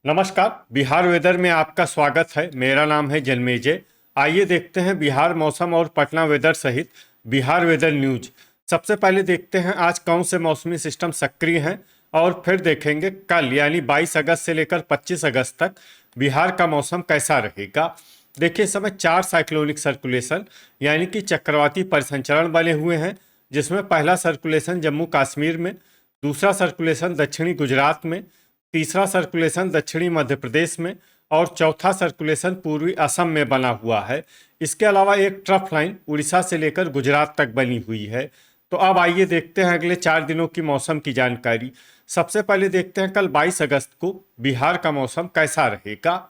नमस्कार। बिहार वेदर में आपका स्वागत है। मेरा नाम है जन्मेजय। आइए देखते हैं बिहार मौसम और पटना वेदर सहित बिहार वेदर न्यूज। सबसे पहले देखते हैं आज कौन से मौसमी सिस्टम सक्रिय हैं और फिर देखेंगे कल यानी 22 अगस्त से लेकर 25 अगस्त तक बिहार का मौसम कैसा रहेगा। देखिए, इस समय 4 साइक्लोनिक सर्कुलेशन यानी कि चक्रवाती परिसंचरण बने हुए हैं, जिसमें पहला सर्कुलेशन जम्मू कश्मीर में, दूसरा सर्कुलेशन दक्षिणी गुजरात में, तीसरा सर्कुलेशन दक्षिणी मध्य प्रदेश में और चौथा सर्कुलेशन पूर्वी असम में बना हुआ है। इसके अलावा एक ट्रफ लाइन उड़ीसा से लेकर गुजरात तक बनी हुई है। तो अब आइए देखते हैं अगले 4 दिनों की मौसम की जानकारी। सबसे पहले देखते हैं कल 22 अगस्त को बिहार का मौसम कैसा रहेगा।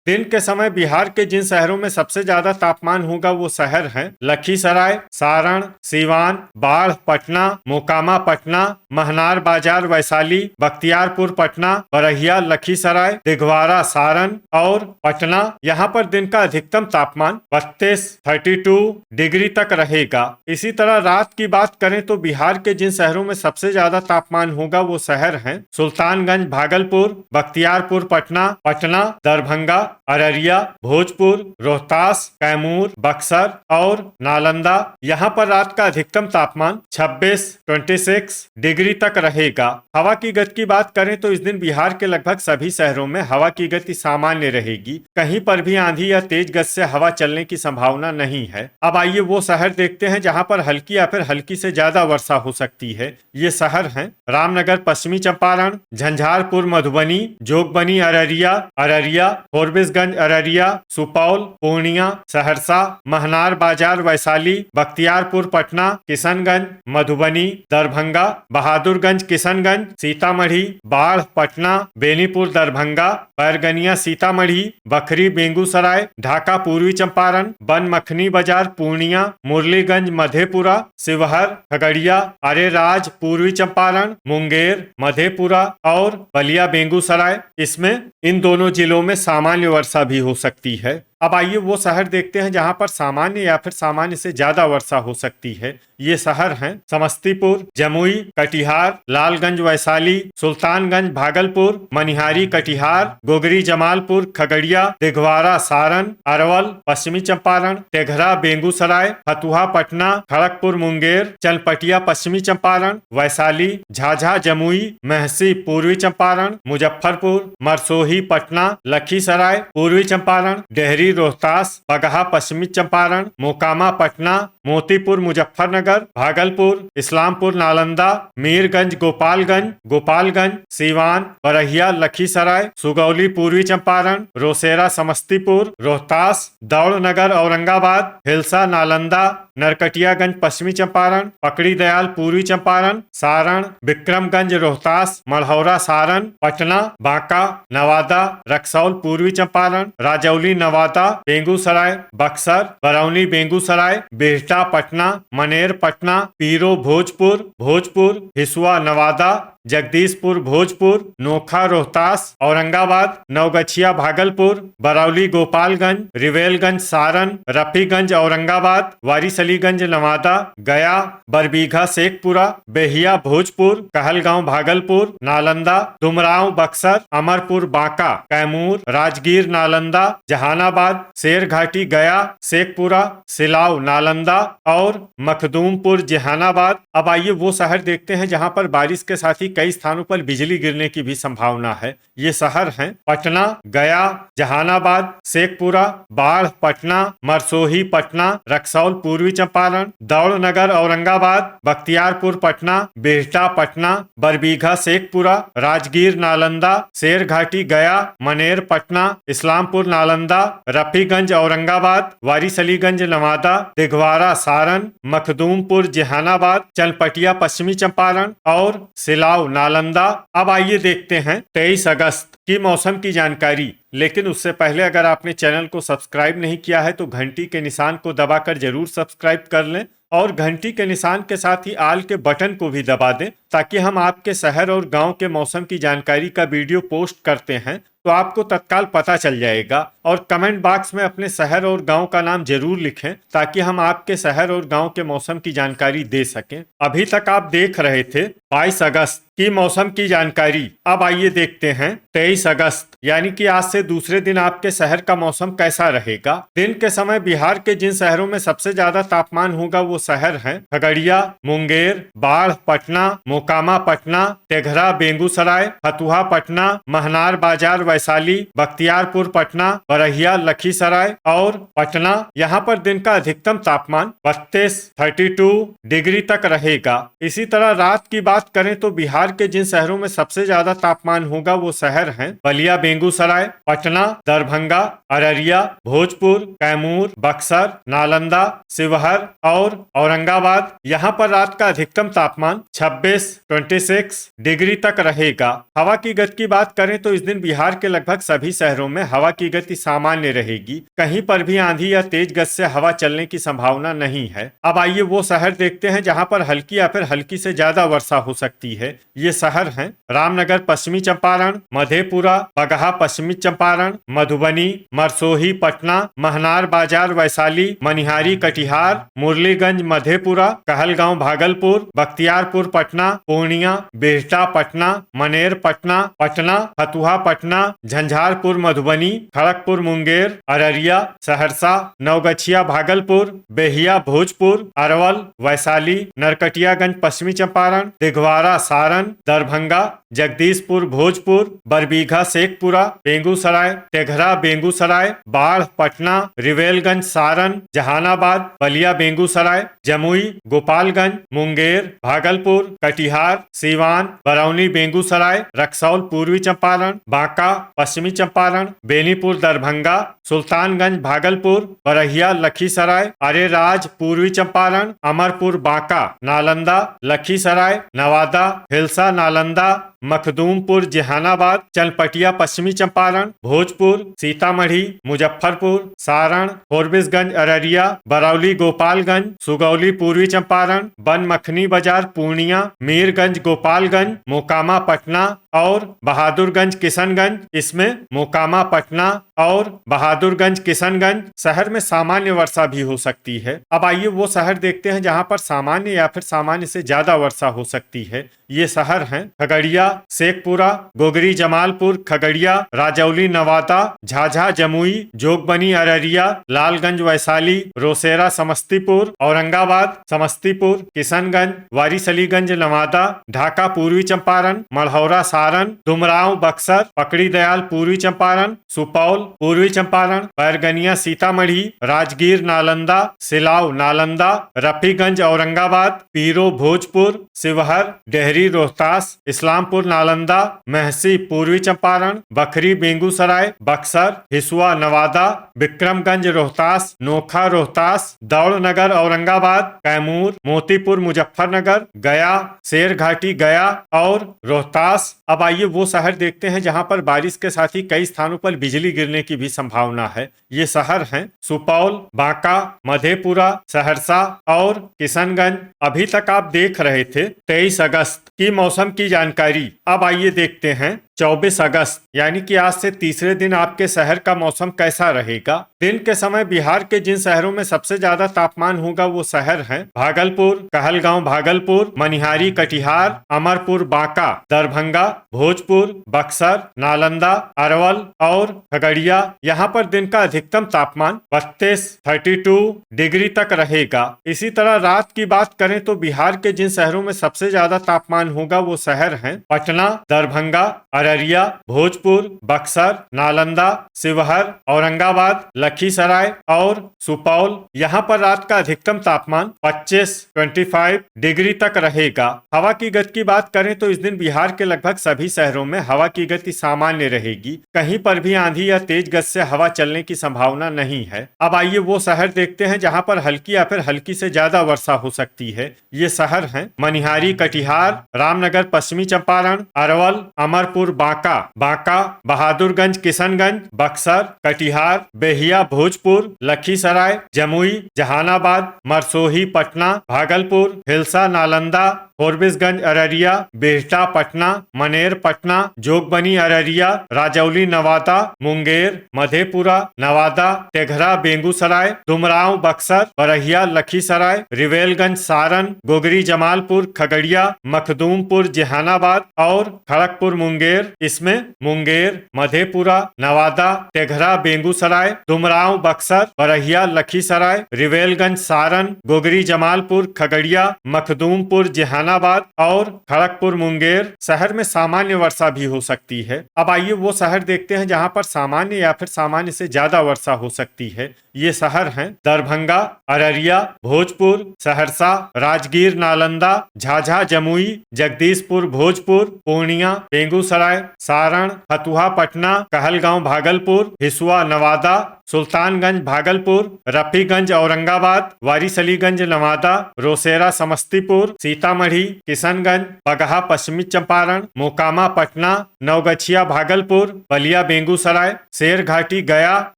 दिन के समय बिहार के जिन शहरों में सबसे ज्यादा तापमान होगा वो शहर हैं लखीसराय, सारण, सीवान, बाढ़ पटना, मोकामा पटना, महनार बाजार वैशाली, बख्तियारपुर पटना, बरहिया लखीसराय, दिघवारा सारण और पटना। यहाँ पर दिन का अधिकतम तापमान 32 डिग्री तक रहेगा। इसी तरह रात की बात करें तो बिहार के जिन शहरों में सबसे ज्यादा तापमान होगा वो शहर हैं सुल्तानगंज, भागलपुर, बख्तियारपुर पटना, पटना, दरभंगा, अररिया, भोजपुर, रोहतास, कैमूर, बक्सर और नालंदा। यहाँ पर रात का अधिकतम तापमान 26 डिग्री तक रहेगा। हवा की गति की बात करें तो इस दिन बिहार के लगभग सभी शहरों में हवा की गति सामान्य रहेगी। कहीं पर भी आंधी या तेज गति से हवा चलने की संभावना नहीं है। अब आइए वो शहर देखते हैं जहाँ पर हल्की या फिर हल्की से ज्यादा वर्षा हो सकती है। ये शहर हैं रामनगर पश्चिमी चंपारण, झंझारपुर मधुबनी, जोगबनी अररिया, फोरबिसगंज अररिया, सुपौल, पूर्णिया, सहरसा, महनार बाजार वैशाली, बख्तियारपुर पटना, किशनगंज, मधुबनी, दरभंगा, बहादुरगंज किशनगंज, सीतामढ़ी, बाढ़ पटना, बेनीपुर दरभंगा, बैरगनिया सीतामढ़ी, बखरी बेगूसराय, ढाका पूर्वी चंपारण, बनमखनी बाजार पूर्णिया, मुरलीगंज मधेपुरा, शिवहर खगड़िया, अरेराज पूर्वी चंपारण, मुंगेर मधेपुरा और बलिया बेगूसराय। इसमें इन दोनों जिलों में सामान्य वर्षा भी हो सकती है। अब आइए वो शहर देखते हैं जहां पर सामान्य या फिर सामान्य से ज्यादा वर्षा हो सकती है। ये शहर हैं समस्तीपुर, जमुई, कटिहार, लालगंज वैशाली, सुल्तानगंज भागलपुर, मनिहारी कटिहार, गोगरी जमालपुर खगड़िया, दिघवारा सारण, अरवल पश्चिमी चंपारण, तेघरा बेगूसराय, फतुहा पटना, खड़गपुर मुंगेर, चनपटिया पश्चिमी चंपारण, वैशाली, झाझा जमुई, महसी पूर्वी चंपारण, मुजफ्फरपुर, मरसोही पटना, लखीसराय पूर्वी चंपारण, डेहरी रोहतास, बगहा पश्चिमी चंपारण, मोकामा पटना, मोतीपुर मुजफ्फरनगर, भागलपुर, इस्लामपुर नालंदा, मीरगंज गोपालगंज, सीवान, बरहिया लखीसराय, सुगौली पूर्वी चंपारण, रोसेरा समस्तीपुर, रोहतास, दौड़नगर औरंगाबाद, हिलसा नालंदा, नरकटियागंज पश्चिमी चंपारण, पकड़ी दयाल पूर्वी चंपारण, सारण, विक्रमगंज रोहतास, मढ़ौरा सारण, पटना, बांका, नवादा, रक्सौल पूर्वी चंपारण, राजौली नवादा, बेगूसराय, बक्सर, बरौनी बेगूसराय, बिहटा पटना, मनेर पटना, पीरो भोजपुर, हिसुआ नवादा, जगदीशपुर भोजपुर, नोखा रोहतास, औरंगाबाद, नवगछिया भागलपुर, बरौली गोपालगंज, रिवेलगंज सारण, रफीगंज औरंगाबाद, वारिसलीगंज नवादा, गया, बरबीघा शेखपुरा, बेहिया भोजपुर, कहलगांव भागलपुर, नालंदा, डुमरांव बक्सर, अमरपुर बांका, कैमूर, राजगीर नालंदा, जहानाबाद, शेरघाटी गया, शेखपुरा, सिलाव नालंदा और मखदूमपुर जहानाबाद। अब आइए वो शहर देखते हैं जहां पर बारिश के साथ ही कई स्थानों पर बिजली गिरने की भी संभावना है। ये शहर हैं पटना, गया, जहानाबाद, शेखपुरा, बाढ़ पटना, मरसोही पटना, रक्सौल पूर्वी चंपारण, दौड़नगर औरंगाबाद, बख्तियारपुर पटना, बिहटा पटना, बरबीघा शेखपुरा, राजगीर नालंदा, शेरघाटी गया, मनेर पटना, इस्लामपुर नालंदा, रफीगंज औरंगाबाद, वारिसलीगंज नवादा, दिघवारा सारण, मखदूमपुर जहानाबाद, चनपटिया पश्चिमी चंपारण और सिलाव नालंदा। अब आइए देखते हैं 23 अगस्त की मौसम की जानकारी। लेकिन उससे पहले अगर आपने चैनल को सब्सक्राइब नहीं किया है तो घंटी के निशान को दबाकर जरूर सब्सक्राइब कर लें और घंटी के निशान के साथ ही आल के बटन को भी दबा दें ताकि हम आपके शहर और गांव के मौसम की जानकारी का वीडियो पोस्ट करते हैं तो आपको तत्काल पता चल जाएगा। और कमेंट बॉक्स में अपने शहर और गांव का नाम जरूर लिखें ताकि हम आपके शहर और गांव के मौसम की जानकारी दे सकें। अभी तक आप देख रहे थे 22 अगस्त की मौसम की जानकारी। अब आइए देखते हैं 23 अगस्त यानी कि आज से दूसरे दिन आपके शहर का मौसम कैसा रहेगा। दिन के समय बिहार के जिन शहरों में सबसे ज्यादा तापमान होगा वो शहर हैं खगड़िया, मुंगेर, बाढ़ पटना, मोकामा पटना, तेघरा बेगूसराय, फतुहा पटना, महनार बाजार वैशाली, बख्तियारपुर पटना, बरहिया लखीसराय और पटना। यहाँ पर दिन का अधिकतम तापमान 32 डिग्री तक रहेगा। इसी तरह रात की बात करें तो बिहार के जिन शहरों में सबसे ज्यादा तापमान होगा वो शहर हैं बलिया बेगूसराय, पटना, दरभंगा, अररिया, भोजपुर, कैमूर, बक्सर, नालंदा, शिवहर और औरंगाबाद। यहाँ पर रात का अधिकतम तापमान 26 डिग्री तक रहेगा। हवा की गति की बात करें तो इस दिन बिहार के लगभग सभी शहरों में हवा की गति सामान्य रहेगी। कहीं पर भी आंधी या तेज गति से हवा चलने की संभावना नहीं है। अब आइए वो शहर देखते हैं जहाँ पर हल्की या फिर हल्की से ज्यादा वर्षा हो सकती है। ये शहर हैं रामनगर पश्चिमी चंपारण, मधेपुरा, बगहा पश्चिमी चंपारण, मधुबनी, मरसोही पटना, महनार बाजार वैशाली, मनिहारी कटिहार, मुरलीगंज मधेपुरा, कहलगांव भागलपुर, बख्तियारपुर पटना, पूर्णिया, बिहटा पटना, मनेर पटना, पटना, फतुहा पटना, झंझारपुर मधुबनी, खड़गपुर मुंगेर, अररिया, सहरसा, नवगछिया भागलपुर, बेहिया भोजपुर, अरवल, वैशाली, नरकटियागंज पश्चिमी चंपारण, दिघवारा सारण, दरभंगा, जगदीशपुर भोजपुर, बरबीघा शेखपुरा, बेगूसराय, तेघरा बेगूसराय, बाढ़ पटना, रिवेलगंज सारण, जहानाबाद, बलिया बेगूसराय, जमुई, गोपालगंज, मुंगेर, भागलपुर, कटिहार, सीवान, बरौनी बेगूसराय, रक्सौल पूर्वी चंपारण, बांका पश्चिमी चंपारण, बेनीपुर दरभंगा, सुल्तानगंज भागलपुर, बरहिया लखीसराय, अरेराज पूर्वी चंपारण, अमरपुर बांका, नालंदा लखीसराय, नवादा हिलसा नालंदा, मखदूमपुर जहानाबाद, चनपटिया पश्चिमी चंपारण, भोजपुर, सीतामढ़ी, मुजफ्फरपुर, सारण, फोरबिसगंज अररिया, बरौली गोपालगंज, सुगौली पूर्वी चंपारण, बनमखनी बाजार पूर्णिया, मीरगंज गोपालगंज, मोकामा पटना और बहादुरगंज किशनगंज। इसमें मोकामा पटना और बहादुरगंज किशनगंज शहर में सामान्य वर्षा भी हो सकती है। अब आइए वो शहर देखते हैं जहां पर सामान्य या फिर सामान्य से ज्यादा वर्षा हो सकती है। ये शहर हैं खगड़िया, शेखपुरा, गोगरी जमालपुर खगड़िया, राजौली नवादा, झाझा जमुई, जोगबनी अररिया, लालगंज वैशाली, रोसेरा समस्तीपुर, औरंगाबाद समस्तीपुर, किशनगंज, वारिसलीगंज नवादा, ढाका पूर्वी चंपारण, मढ़ौरा सारण, डुमरांव बक्सर, पकड़ी दयाल पूर्वी चंपारण, सुपौल पूर्वी चंपारण, बैरगनिया सीतामढ़ी, राजगीर नालंदा, सिलाव नालंदा, रफीगंज औरंगाबाद, पीरो भोजपुर, शिवहर, डेहरी रोहतास, इस्लामपुर नालंदा, महसी पूर्वी चंपारण, बखरी बेगूसराय, बक्सर, हिसुआ नवादा, विक्रमगंज रोहतास, नोखा रोहतास, दौड़नगर औरंगाबाद, कैमूर, मोतीपुर मुजफ्फरनगर, गया, शेरघाटी गया और रोहतास। अब आइए वो शहर देखते हैं जहां पर बारिश के साथ ही कई स्थानों पर बिजली गिरने की भी संभावना है। ये शहर हैं सुपौल, बांका, मधेपुरा, सहरसा और किशनगंज। अभी तक आप देख रहे थे 23 अगस्त की मौसम की जानकारी। अब आइए देखते हैं 24 अगस्त यानी कि आज से तीसरे दिन आपके शहर का मौसम कैसा रहेगा। दिन के समय बिहार के जिन शहरों में सबसे ज्यादा तापमान होगा वो शहर हैं भागलपुर, कहलगांव भागलपुर, मनिहारी कटिहार, अमरपुर बांका, दरभंगा, भोजपुर, बक्सर, नालंदा, अरवल और खगड़िया। यहाँ पर दिन का अधिकतम तापमान 32 डिग्री तक रहेगा। इसी तरह रात की बात करें तो बिहार के जिन शहरों में सबसे ज्यादा तापमान होगा वो शहर हैं पटना, दरभंगा, अररिया, भोजपुर, बक्सर, नालंदा, शिवहर, औरंगाबाद, लखीसराय और सुपौल। यहाँ पर रात का अधिकतम तापमान 25 डिग्री तक रहेगा। हवा की गति की बात करें तो इस दिन बिहार के लगभग सभी शहरों में हवा की गति सामान्य रहेगी। कहीं पर भी आंधी या तेज गति से हवा चलने की संभावना नहीं है। अब आइए वो शहर देखते हैं जहाँ पर हल्की या फिर हल्की से ज्यादा वर्षा हो सकती है। ये शहर हैं मनिहारी कटिहार, रामनगर पश्चिमी चंपारण, अरवल, अमरपुर बांका, बांका, बहादुरगंज किशनगंज, बक्सर, कटिहार, बेहिया भोजपुर, लखीसराय, जमुई, जहानाबाद, मरसोही पटना, भागलपुर, हिलसा नालंदा, फोरबिसगंज अररिया, बिहटा पटना, मनेर पटना, जोगबनी अररिया, राजौली नवादा, मुंगेर, मधेपुरा नवादा, तेघरा बेगूसराय, डुमरांव बक्सर, बरहिया लखीसराय, रिवेलगंज सारण, गोगरी जमालपुर खगड़िया, मखदूमपुर जहानाबाद और खड़गपुर मुंगेर। इसमें मुंगेर, मधेपुरा, नवादा, तेघरा बेगूसराय, डुमरांव बक्सर, बरहिया लखीसराय, रिवेलगंज सारण, गोगरी जमालपुर खगड़िया, मखदूमपुर जहानाबाद और खड़गपुर मुंगेर शहर में सामान्य वर्षा भी हो सकती है। अब आइए वो शहर देखते हैं जहां पर सामान्य या फिर सामान्य से ज्यादा वर्षा हो सकती है। ये शहर हैं दरभंगा, अररिया, भोजपुर, सहरसा, राजगीर नालंदा, झाझा जमुई, जगदीशपुर भोजपुर, पूर्णिया, बेगूसराय, सारण, फतुहा पटना, कहलगांव भागलपुर, हिसुआ नवादा, सुल्तानगंज भागलपुर, रफीगंज औरंगाबाद, वारिसलीगंज नवादा, रोसेरा समस्तीपुर, सीतामढ़ी, किशनगंज, बगहा पश्चिमी चंपारण, मोकामा पटना, नवगछिया भागलपुर, बलिया बेगूसराय, शेरघाटी गया,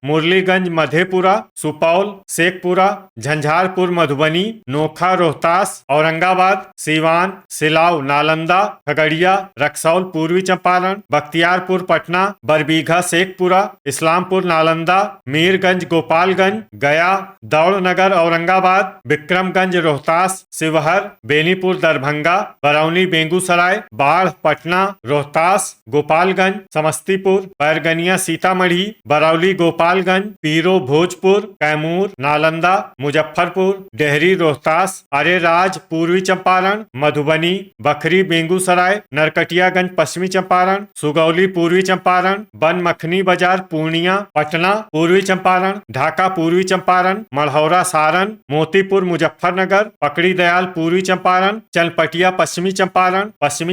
मुरलीगंज मधेपुरा, सुपौल, शेखपुरा, झंझारपुर मधुबनी, नोखा रोहतास, औरंगाबाद, सीवान, सिलाव नालंदा, खगड़िया, रक्सौल पूर्वी चंपारण, बख्तियारपुर पटना, बरबीघा शेखपुरा, इस्लामपुर नालंदा, मीरगंज गोपालगंज, गया, दौड़नगर औरंगाबाद, विक्रमगंज रोहतास, शिवहर, बेनीपुर दरभंगा, बरौनी बेगूसराय, बाढ़ पटना, रोहतास, गोपालगंज, समस्तीपुर, बैरगनिया सीतामढ़ी, बरौली गोपालगंज, पीरो भोजपुर, कैमूर, नालंदा, मुजफ्फरपुर, डेहरी रोहतास, अरेराज पूर्वी चंपारण, मधुबनी, बखरी बेगूसराय, नरकटियागंज पश्चिमी चंपारण, सुगौली पूर्वी चंपारण, बनमखनी बाजार पूर्णिया, पटना पूर्वी चंपारण, ढाका पूर्वी चंपारण, मढ़ौरा सारण, मोतीपुर मुजफ्फरनगर, पकड़ी दयाल पूर्वी चंपारण, चनपटिया पश्चिमी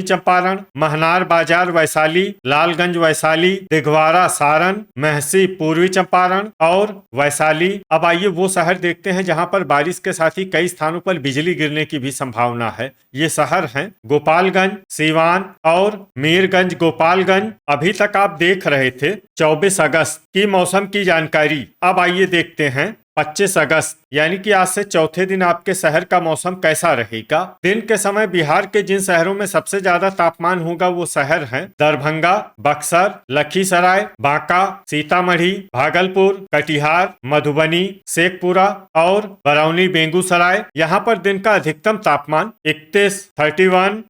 चंपारण, महनार बाजार वैशाली, लालगंज वैशाली, दिघवारा सारण, महसी पूर्वी चंपारण और वैशाली। अब आइए वो शहर देखते हैं जहां पर बारिश के साथ ही कई स्थानों पर बिजली गिरने की भी संभावना है। ये शहर हैं गोपालगंज, सीवान और मीरगंज गोपालगंज। अभी तक आप देख रहे थे 24 अगस्त की मौसम की जानकारी। अब आइए देखते हैं 25 अगस्त यानी कि आज से चौथे दिन आपके शहर का मौसम कैसा रहेगा। दिन के समय बिहार के जिन शहरों में सबसे ज्यादा तापमान होगा वो शहर हैं दरभंगा, बक्सर, लखीसराय, बांका, सीतामढ़ी, भागलपुर, कटिहार, मधुबनी, शेखपुरा और बरौनी बेगूसराय। यहाँ पर दिन का अधिकतम तापमान 31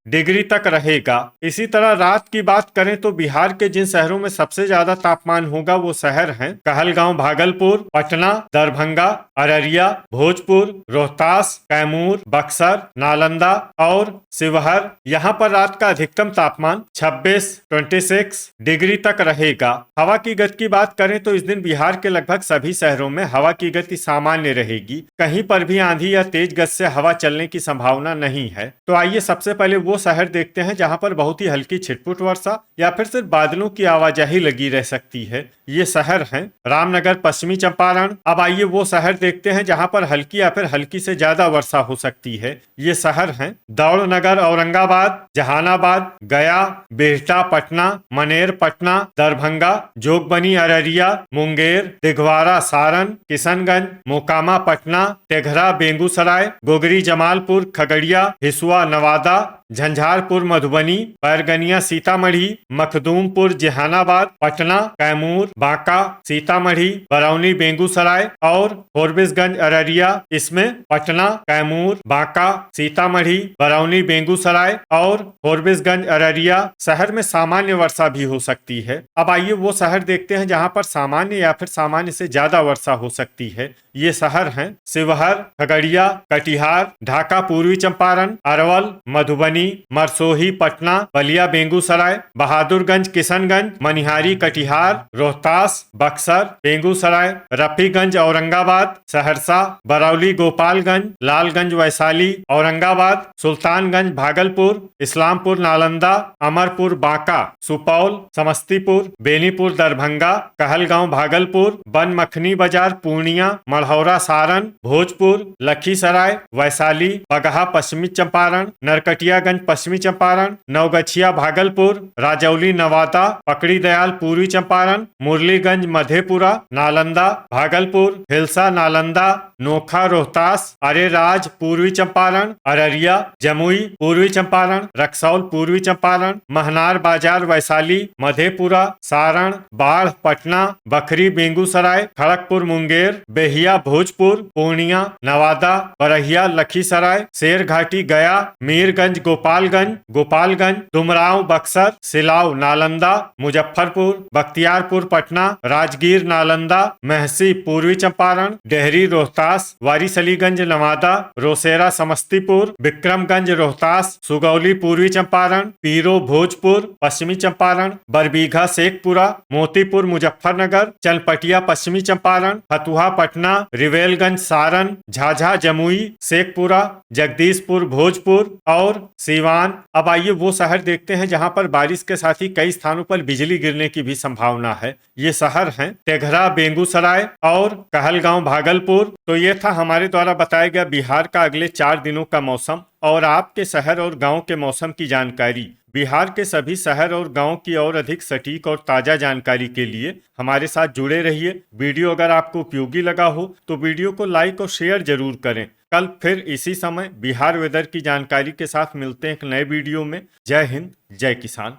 डिग्री तक रहेगा। इसी तरह रात की बात करें तो बिहार के जिन शहरों में सबसे ज्यादा तापमान होगा वो शहर हैं कहलगांव भागलपुर, पटना, दरभंगा, अररिया, भोजपुर, रोहतास, कैमूर, बक्सर, नालंदा और शिवहर। यहाँ पर रात का अधिकतम तापमान 26 डिग्री तक रहेगा। हवा की गति की बात करें तो इस दिन बिहार के लगभग सभी शहरों में हवा की गति सामान्य रहेगी। कहीं पर भी आंधी या तेज गति से हवा चलने की संभावना नहीं है। तो आइए सबसे पहले वो शहर देखते हैं जहाँ पर बहुत ही हल्की छिटपुट वर्षा या फिर सिर्फ बादलों की आवाजाही लगी रह सकती है। ये शहर हैं रामनगर पश्चिमी चंपारण। अब आइए वो शहर देखते हैं जहां पर हल्की या फिर हल्की से ज्यादा वर्षा हो सकती है। ये शहर हैं दौड़नगर औरंगाबाद, जहानाबाद, गया, बिहटा पटना, मनेर पटना, दरभंगा, जोगबनी अररिया, मुंगेर, दिघवारा सारण, किशनगंज, मोकामा पटना, तेघरा बेगूसराय, गोगरी जमालपुर खगड़िया, हिसुआ नवादा, झंझारपुर मधुबनी, बैरगनिया सीतामढ़ी, मखदूमपुर जहानाबाद, पटना, कैमूर, बांका, सीतामढ़ी, बरौनी बेगूसराय और फोरबिसगंज अररिया। इसमें पटना, कैमूर, बांका, सीतामढ़ी, बरौनी बेगूसराय और फोरबिसगंज अररिया शहर में सामान्य वर्षा भी हो सकती है। अब आइए वो शहर देखते हैं जहां पर सामान्य या फिर सामान्य से ज्यादा वर्षा हो सकती है। ये शहर हैं शिवहर, खगड़िया, कटिहार, ढाका पूर्वी चंपारण, अरवल, मधुबनी, मरसोही पटना, बलिया बेगूसराय, बहादुरगंज किशनगंज, मनिहारी कटिहार, रोहतास, बक्सर, बेगूसराय, रफीगंज औरंगाबाद, सहरसा, बरौली गोपालगंज, लालगंज वैशाली, औरंगाबाद, सुल्तानगंज भागलपुर, इस्लामपुर नालंदा, अमरपुर बांका, सुपौल, समस्तीपुर, बेनीपुर दरभंगा, कहलगांव भागलपुर, बनमखनी बाजार पूर्णिया, मढ़ौरा सारण, भोजपुर, लखीसराय, वैशाली, बगहा पश्चिमी चंपारण, नरकटियागंज डुमरियागंज पश्चिमी चंपारण, नवगछिया भागलपुर, राजौली नवादा, पकड़ी दयाल पूर्वी चंपारण, मुरलीगंज मधेपुरा, नालंदा भागलपुर, हिलसा नालंदा, नोखा रोहतास, अरेराज पूर्वी चंपारण, अररिया जमुई पूर्वी चंपारण, रक्सौल पूर्वी चंपारण, महनार बाजार वैशाली, मधेपुरा, सारण, बाढ़ पटना, बखरी बेगूसराय, खड़गपुर मुंगेर, बेहिया भोजपुर, पूर्णिया नवादा, बरहिया लखीसराय, शेरघाटी गया, मीरगंज गोपालगंज, डुमरांव बक्सर, सिलाव नालंदा, मुजफ्फरपुर, बख्तियारपुर पटना, राजगीर नालंदा, महसी पूर्वी चंपारण, डेहरी रोहतास, वारिसलीगंज नवादा, रोसेरा समस्तीपुर, विक्रमगंज रोहतास, सुगौली पूर्वी चंपारण, पीरो भोजपुर पश्चिमी चंपारण, बरबीघा शेखपुरा, मोतीपुर मुजफ्फरनगर, चनपटिया पश्चिमी चंपारण, फतुहा पटना, रिवेलगंज सारण, झाझा जमुई, शेखपुरा, जगदीशपुर भोजपुर और सीवान। अब आइए वो शहर देखते हैं जहां पर बारिश के साथ ही कई स्थानों पर बिजली गिरने की भी संभावना है। ये शहर हैं तेघरा बेगूसराय और कहलगांव भागलपुर। तो ये था हमारे द्वारा बताया गया बिहार का अगले 4 दिनों का मौसम और आपके शहर और गांव के मौसम की जानकारी। बिहार के सभी शहर और गांव की और अधिक सटीक और ताजा जानकारी के लिए हमारे साथ जुड़े रहिए। वीडियो अगर आपको उपयोगी लगा हो तो वीडियो को लाइक और शेयर जरूर करें। कल फिर इसी समय बिहार वेदर की जानकारी के साथ मिलते हैं एक नए वीडियो में। जय हिंद, जय किसान।